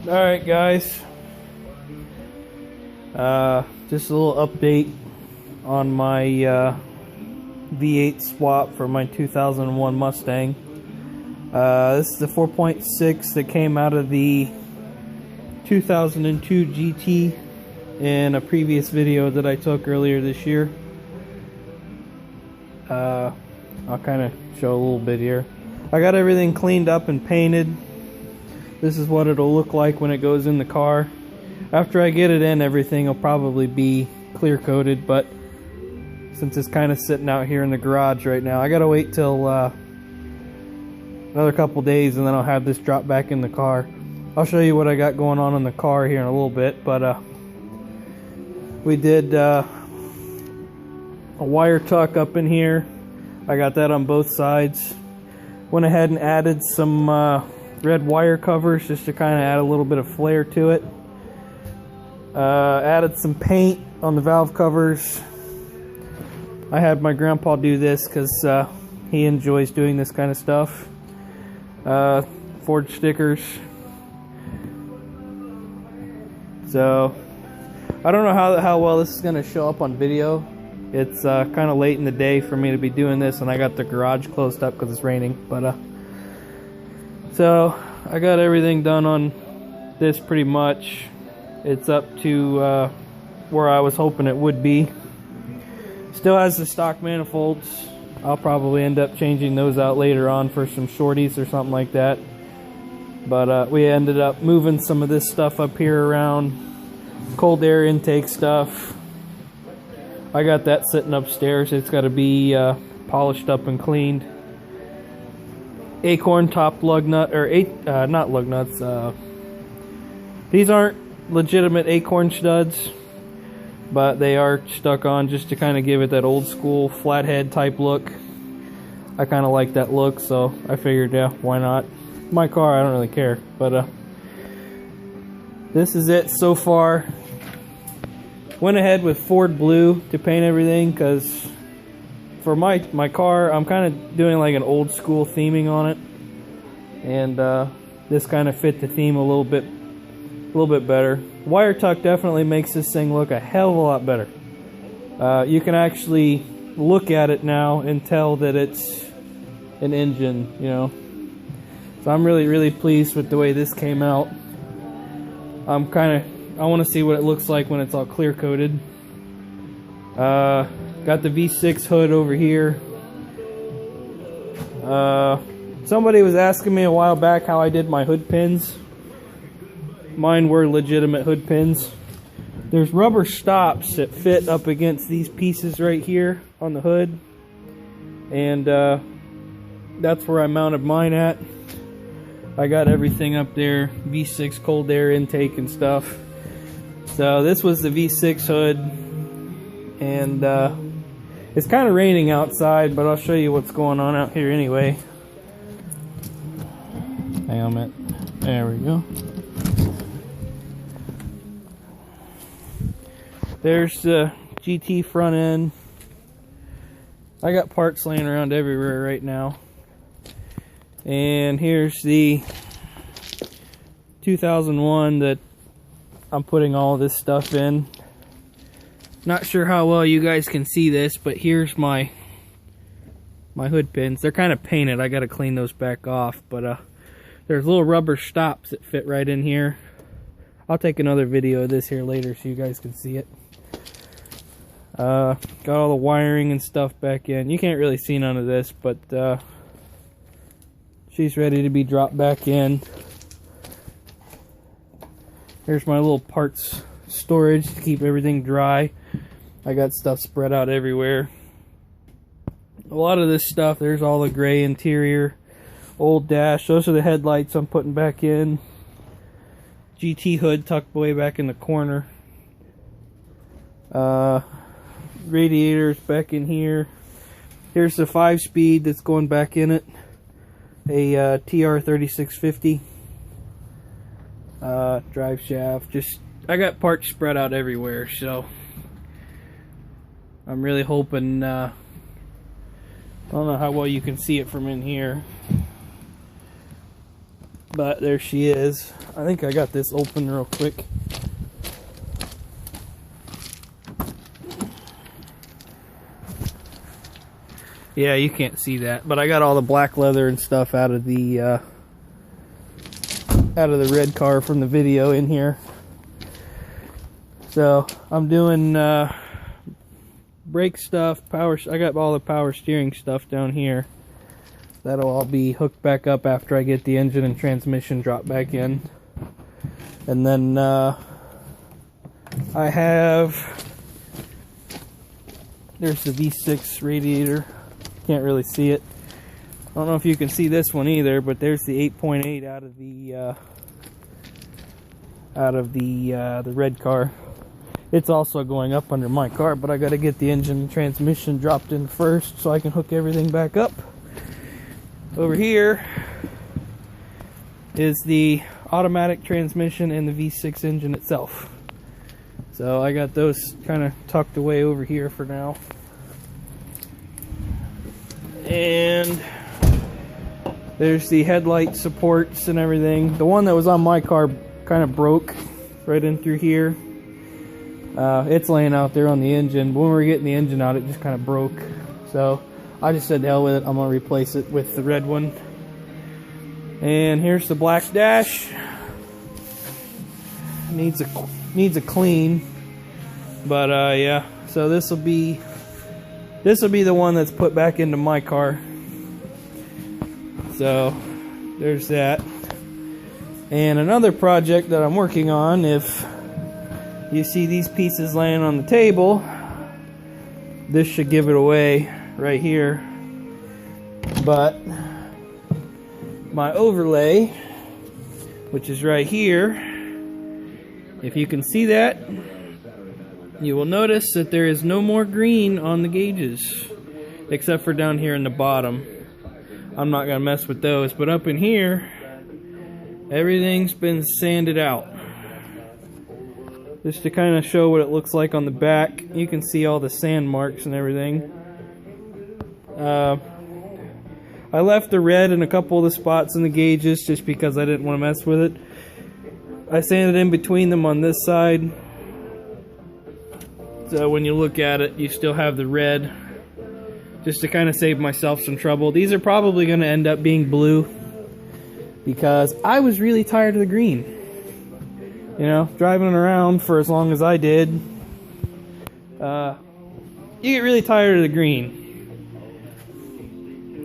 Alright guys, just a little update on my V8 swap for my 2001 Mustang. This is the 4.6 that came out of the 2002 GT in a previous video that I took earlier this year. I'll kind of show a little bit here. I got everything cleaned up and painted. This is what it'll look like when it goes in the car. After I get it in, everything will probably be clear coated, but since it's kind of sitting out here in the garage right now, I gotta wait till another couple days and then I'll have this drop back in the car. I'll show you what I got going on in the car here in a little bit, but we did a wire tuck up in here. I got that on both sides. Went ahead and added some red wire covers just to kind of add a little bit of flair to it. Added some paint on the valve covers. I had my grandpa do this because he enjoys doing this kind of stuff. Forged stickers. So I don't know how well this is going to show up on video. It's kind of late in the day for me to be doing this, and I got the garage closed up because it's raining. But so I got everything done on this pretty much. It's up to where I was hoping it would be. Still has the stock manifolds. I'll probably end up changing those out later on for some shorties or something like that. But we ended up moving some of this stuff up here around. Cold air intake stuff. I got that sitting upstairs. It's got to be polished up and cleaned. Acorn top lug nut, or not lug nuts. These aren't legitimate acorn studs, but they are stuck on just to kind of give it that old school flathead type look. I kind of like that look, so I figured, yeah, why not? My car, I don't really care. But this is it so far. Went ahead with Ford Blue to paint everything because for my car, I'm kind of doing like an old school theming on it, and this kind of fit the theme a little bit better. Wire tuck definitely makes this thing look a hell of a lot better. You can actually look at it now and tell that it's an engine, you know. So I'm really pleased with the way this came out. I want to see what it looks like when it's all clear coated. Got the V6 hood over here. Somebody was asking me a while back how I did my hood pins. Mine were legitimate hood pins. There's rubber stops that fit up against these pieces right here on the hood, and that's where I mounted mine at. I got everything up there, V6 cold air intake and stuff. So this was the V6 hood, and it's kind of raining outside, but I'll show you what's going on out here anyway. Hang on a minute. There we go. There's the GT front end. I got parts laying around everywhere right now. And here's the 2001 that I'm putting all this stuff in. Not sure how well you guys can see this, but here's my hood pins. They're kind of painted. I got to clean those back off, but there's little rubber stops that fit right in here. I'll take another video of this here later so you guys can see it. Got all the wiring and stuff back in. You can't really see none of this, but she's ready to be dropped back in. Here's my little parts storage to keep everything dry. I got stuff spread out everywhere. A lot of this stuff, there's all the gray interior, old dash. Those are the headlights I'm putting back in. GT hood tucked way back in the corner. Radiators back in here. Here's the 5-speed that's going back in it. A TR 3650 drive shaft. Just I got parts spread out everywhere, so I'm really hoping. I don't know how well you can see it from in here. But there she is. I think I got this open real quick. Yeah, you can't see that, but I got all the black leather and stuff out of the red car from the video in here. So I'm doing brake stuff, power. I got all the power steering stuff down here. That'll all be hooked back up after I get the engine and transmission dropped back in. And then I have, there's the V6 radiator. Can't really see it. I don't know if you can see this one either, but there's the 8.8 out of the red car. It's also going up under my car, but I got to get the engine and transmission dropped in first so I can hook everything back up. Over here is the automatic transmission and the V6 engine itself. So I got those kind of tucked away over here for now. And there's the headlight supports and everything. The one that was on my car kind of broke right in through here. It's laying out there on the engine. But when we were getting the engine out, it just kind of broke. So I just said, hell with it. I'm going to replace it with the red one. And here's the black dash. Needs a clean. But yeah, so this will be the one that's put back into my car. So there's that. And another project that I'm working on, if you see these pieces laying on the table, this should give it away right here. But my overlay, which is right here, if you can see that, you will notice that there is no more green on the gauges, except for down here in the bottom. I'm not going to mess with those, but up in here, everything's been sanded out. Just to kind of show what it looks like on the back. You can see all the sand marks and everything. I left the red in a couple of the spots in the gauges just because I didn't want to mess with it. I sanded in between them on this side. So when you look at it, you still have the red, just to kind of save myself some trouble. These are probably going to end up being blue because I was really tired of the green. You know, driving around for as long as I did, you get really tired of the green.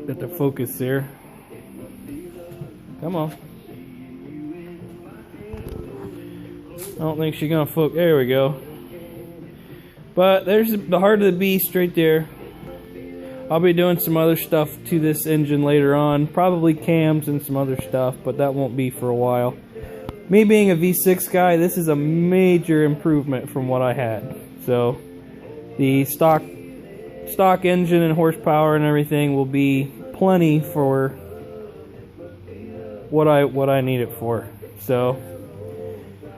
Got the focus there. Come on. I don't think she's going to focus. There we go. But there's the heart of the beast right there. I'll be doing some other stuff to this engine later on. Probably cams and some other stuff, but that won't be for a while. Me being a V6 guy, this is a major improvement from what I had. So the stock engine and horsepower and everything will be plenty for what I need it for. So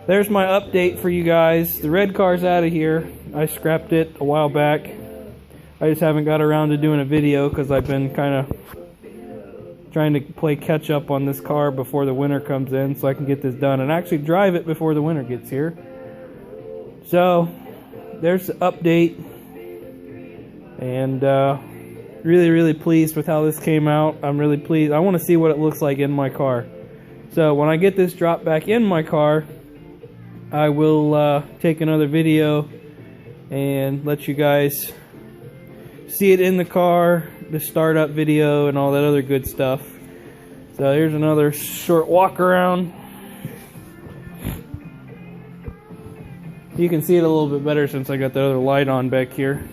there's my update for you guys. The red car's out of here. I scrapped it a while back. I just haven't got around to doing a video because I've been kind of trying to play catch up on this car before the winter comes in so I can get this done and actually drive it before the winter gets here. So there's the update, and really pleased with how this came out. I'm really pleased. I want to see what it looks like in my car. So when I get this dropped back in my car, I will take another video and let you guys see it in the car, the startup video and all that other good stuff. So here's another short walk around. You can see it a little bit better since I got the other light on back here.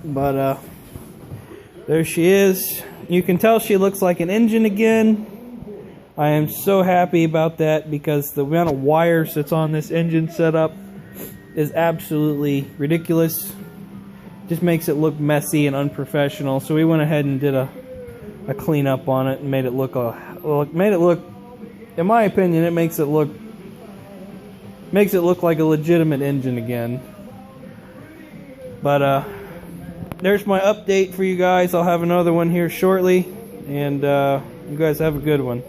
But there she is. You can tell she looks like an engine again. I am so happy about that because the amount of wires that's on this engine setup is absolutely ridiculous. Just makes it look messy and unprofessional. So we went ahead and did a cleanup on it and made it look in my opinion, it makes it look like a legitimate engine again. But there's my update for you guys. I'll have another one here shortly, and You guys have a good one.